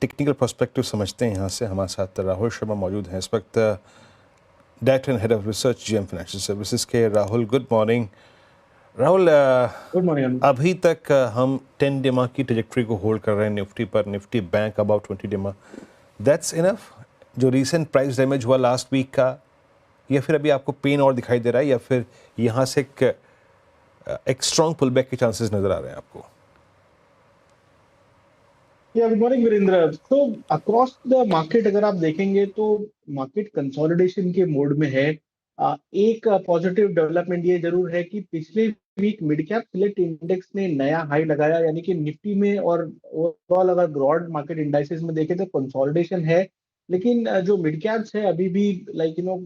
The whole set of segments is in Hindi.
टेक्निकल पर्सपेक्टिव समझते हैं यहाँ से। हमारे साथ राहुल शर्मा मौजूद हैं इस वक्त, director and head of research GM financial services के। Rahul, good morning. Rahul, good morning. अभी तक हम 10 डेमा की ट्रेजेक्ट्री को होल्ड कर रहे हैं निफ्टी पर, निफ्टी बैंक अबाउट 20 डेमा। That's enough? जो रीसेंट प्राइस डैमेज हुआ लास्ट वीक का, या फिर अभी आपको पेन और दिखाई दे रहा है, या फिर यहाँ से एक स्ट्रॉन्ग पुल बैक के चांसेस नजर आ रहे हैं आपको? Good morning Virendra. तो अक्रॉस द मार्केट अगर आप देखेंगे तो मार्केट कंसोलिडेशन के मोड में है। एक पॉजिटिव डेवलपमेंट ये जरूर है कि पिछले week mid cap select index ने नया हाई लगाया, यानी कि निफ्टी में और ओवरऑल अगर ब्रॉड मार्केट इंडाइसेस में देखें तो कंसोलिडेशन है। लेकिन जो मिड कैप्स है अभी भी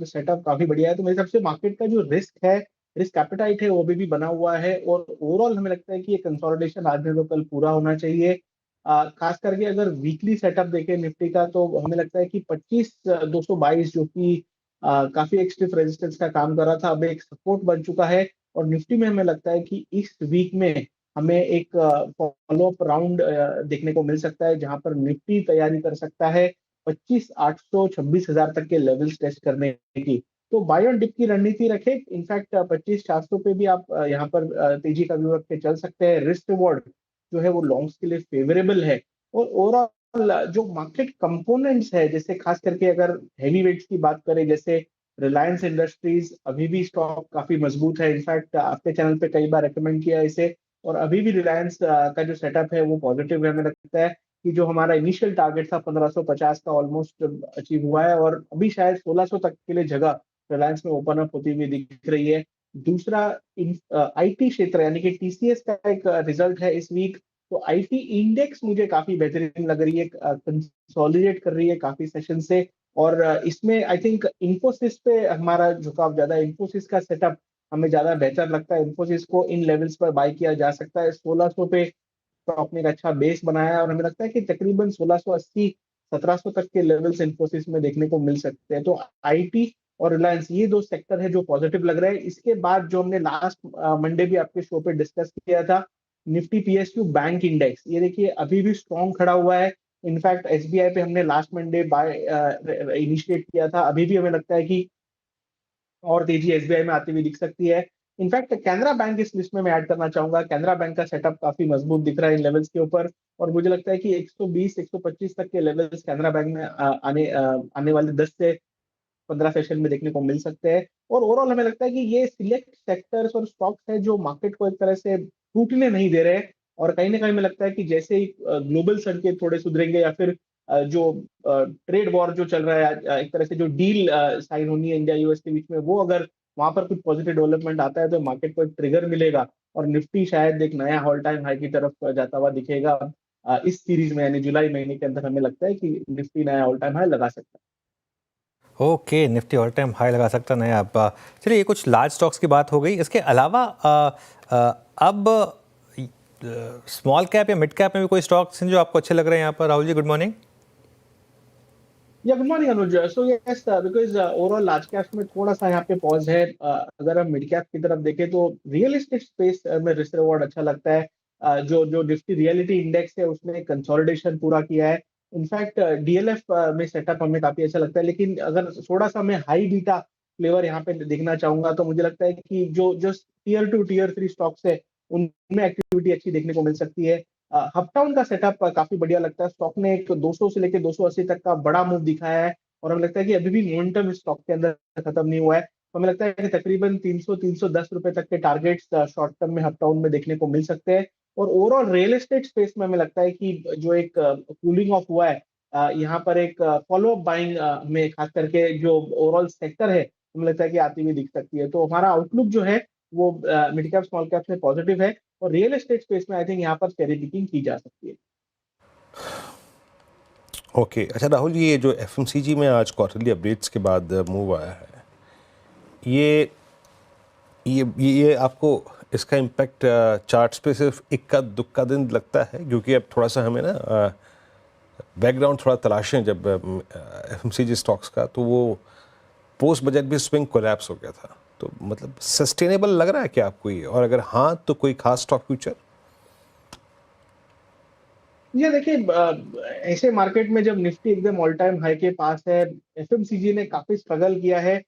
सेटअप काफी बढ़िया है। तो मेरे हिसाब से मार्केट का जो रिस्क एपेटाइट है वो अभी भी बना हुआ है, और ओवरऑल हमें लगता है कि ये कंसोलिडेशन आज नहीं तो कल पूरा होना चाहिए। खास करके अगर वीकली सेटअप देखें निफ्टी का तो हमें लगता है कि 25,222 जो कि काफी एक स्टिफ रेजिस्टेंस का काम कर रहा था, अब एक सपोर्ट बन चुका है। और निफ्टी में हमें लगता है कि इस वीक में हमें एक फॉलो अप राउंड देखने को मिल सकता है, जहां पर निफ्टी तैयारी कर सकता है 25,800 26,000 तक के लेवल्स टेस्ट करने की। तो बाय ऑन डिप की रणनीति रखे। इनफैक्ट 25,400 पे भी आप यहाँ पर तेजी का व्यू रख के चल सकते हैं। रिस्क रिवॉर्ड जो है वो लॉन्ग्स के लिए फेवरेबल है। और ओवरऑल जो मार्केट कंपोनेंट्स है, जैसे खास करके अगर हैवी वेट्स की बात करें, जैसे रिलायंस इंडस्ट्रीज, अभी भी स्टॉक काफी मजबूत है। इनफैक्ट आपके चैनल पे कई बार रेकमेंड किया है इसे, और अभी भी रिलायंस का जो सेटअप है वो पॉजिटिव है। हमें लगता है कि जो हमारा इनिशियल टारगेट था 1550 का ऑलमोस्ट अचीव हुआ है, और अभी शायद 1600 तक के लिए जगह रिलायंस में ओपन अप होती हुई दिख रही है। दूसरा आईटी क्षेत्र यानी कि टीसीएस का एक रिजल्ट है इस वीक। तो आईटी इंडेक्स मुझे काफी बेहतरीन लग रही है, कंसोलिडेट कर रही है काफी सेशन से। और इसमें आई थिंक इंफोसिस पे हमारा झुकाव ज्यादा है। इंफोसिस का सेटअप हमें ज्यादा बेहतर लगता है। इंफोसिस को इन लेवल्स पर बाय किया जा सकता है। 1600 पे स्टॉक ने एक अच्छा बेस बनाया है, और हमें लगता है कि तकरीबन 1680 1700 तक के लेवल्स इंफोसिस में देखने को मिल सकते हैं। तो आईटी और रिलायंस, ये दो सेक्टर है जो पॉजिटिव लग रहे हैं। इसके बाद जो हमने लास्ट मंडे भी आपके शो पे डिस्कस किया था, निफ्टी पीएसयू बैंक इंडेक्स, ये देखिए अभी भी स्ट्रॉन्ग खड़ा हुआ है। इनफैक्ट एसबीआई पे हमने लास्ट मंडे बाय इनिशिएट किया था। अभी भी हमें लगता है कि और तेजी एसबीआई में आती हुई दिख सकती है। इनफैक्ट कैनरा बैंक इस लिस्ट में मैं ऐड करना चाहूंगा। कैनरा बैंक का सेटअप काफी मजबूत दिख रहा है इन लेवल्स के ऊपर, और मुझे लगता है कि 120 125 तक के लेवल्स कैनरा बैंक में आने वाले 10 से 15 सेशन में देखने को मिल सकते हैं। और ओवरऑल हमें लगता है कि ये सिलेक्ट सेक्टर्स और स्टॉक्स है जो मार्केट को एक तरह से टूटने नहीं दे रहे। और कहीं ना कहीं हमें लगता है कि जैसे ही ग्लोबल संकेत थोड़े सुधरेंगे, या फिर जो ट्रेड वॉर जो चल रहा है, एक तरह से जो डील साइन होनी है इंडिया यूएस के बीच में, वो अगर वहां पर कुछ पॉजिटिव डेवलपमेंट आता है तो मार्केट को एक ट्रिगर मिलेगा, और निफ्टी शायद एक नया ऑल टाइम हाई की तरफ जाता हुआ दिखेगा। इस सीरीज में यानी जुलाई महीने के अंदर हमें लगता है कि निफ्टी नया ऑल टाइम हाई लगा सकता है। Okay, Nifty all time high लगा सकता है आप। चलिए, ये कुछ लार्ज स्टॉक्स की बात हो गई। इसके अलावा अब स्मॉल कैप या मिड कैप में भी कोई स्टॉक्स हैं जो आपको अच्छे लग रहे हैं यहाँ पर? Rahul ji, good morning. Good morning Anuj. So yes, because overall large caps में थोड़ा सा यहाँ पे पॉज है। अगर हम मिड कैप की तरफ देखें तो रियल एस्टेट स्पेस में रिस्क रिवॉर्ड अच्छा लगता है। जो जो निफ्टी रियलिटी इंडेक्स है उसने कंसोलिडेशन पूरा किया है। इनफैक्ट डीएलएफ में सेटअप हमें काफी अच्छा लगता है। लेकिन अगर थोड़ा सा मैं हाई बीटा फ्लेवर यहाँ पे देखना चाहूंगा तो मुझे लगता है कि जो जो टीयर 2 टीयर 3 स्टॉक्स है उनमें एक्टिविटी अच्छी देखने को मिल सकती है। हपटाउन का सेटअप काफी बढ़िया लगता है। स्टॉक ने एक 200 से लेकर 280 तक का बड़ा मूव दिखाया है, और हमें लगता है कि अभी भी मोमेंटम स्टॉक के अंदर खत्म नहीं हुआ है। तो हमें लगता है कि तकरीबन 300 310 रुपए तक के टारगेट्स शॉर्ट टर्म में हपटाउन में देखने को मिल सकते हैं। और ओवरऑल रियल एस्टेट स्पेस में हमें लगता है कि जो एक कूलिंग ऑफ हुआ है, यहाँ पर एक फॉलो अप बाइंग में खास करके जो ओवरऑल सेक्टर है हमें लगता है कि आती हुई दिख सकती है। तो हमारा आउटलुक जो है वो मिड कैप स्मॉल कैप में पॉजिटिव है, और रियल एस्टेट स्पेस में आई थिंक यहाँ पर चेरी पिकिंग की जा सकती है। ओके, अच्छा राहुल जी, ये जो एफएमसीजी में आज क्वार्टरली अपडेट्स के बाद मूव आया है, ये आपको इसका इम्पैक्ट चार्ट्स पे सिर्फ इक्का दुक्का दिन लगता है? क्योंकि अब थोड़ा सा हमें ना बैकग्राउंड थोड़ा तलाशें जब एफएमसीजी स्टॉक्स का, तो वो पोस्ट बजट भी स्विंग कोलैप्स हो गया था। तो मतलब सस्टेनेबल लग रहा है क्या आपको ये? और अगर हाँ तो कोई खास स्टॉक फ्यूचर? ये देखिए ऐसे मार्केट में जब निफ्टी एकदम ऑल टाइम हाई के पास है, एफएमसीजी ने काफी स्ट्रगल किया है।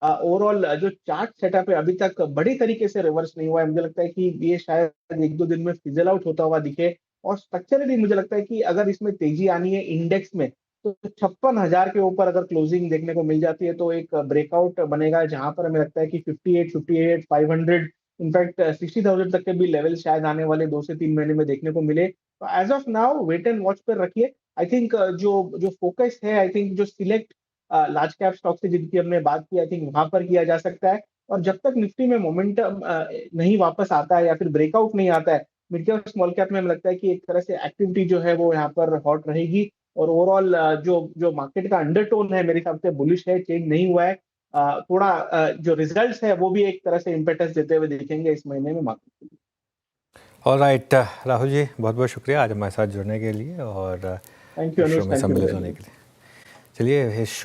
ओवरऑल जो चार्ट सेटअप है अभी तक बड़ी तरीके से रिवर्स नहीं हुआ है। मुझे लगता है कि ये शायद एक दो दिन में फिजल आउट होता हुआ दिखे। और स्ट्रक्चरली मुझे लगता है कि अगर इसमें तेजी आनी है इंडेक्स में, तो 56,000 के ऊपर अगर क्लोजिंग देखने को मिल जाती है तो एक ब्रेकआउट बनेगा, जहां पर हमें लगता है कि 58, 500 इनफैक्ट 60,000 तक के भी लेवल शायद आने वाले 2 से 3 महीने में देखने को मिले। तो as of now wait and watch पर रखिए। आई थिंक जो जो फोकस है, आई थिंक जो सिलेक्ट लार्ज कैप स्टॉक से जिनकी हमने बात की, आई थिंक वहां पर किया जा सकता है। और जब तक निफ्टी में मोमेंटम नहीं वापस आता है या फिर ब्रेकआउट नहीं आता है मिड कैप स्मॉल कैप में, हमें लगता है कि एक तरह से एक्टिविटी जो है वो यहाँ पर हॉट रहेगी। और ओवरऑल जो जो मार्केट का अंडरटोन है मेरे हिसाब से बुलिश है, चेंज नहीं हुआ है। थोड़ा जो रिजल्ट्स है वो भी एक तरह से इम्पेटस देते हुए दिखेंगे इस महीने में मार्केट को। ऑलराइट राहुल जी, बहुत बहुत शुक्रिया आज हमारे साथ जुड़ने के लिए और थैंक यू इस शो अनुज, में थैंक यू सम्मिलित होने वेरी के लिए। चलिए इस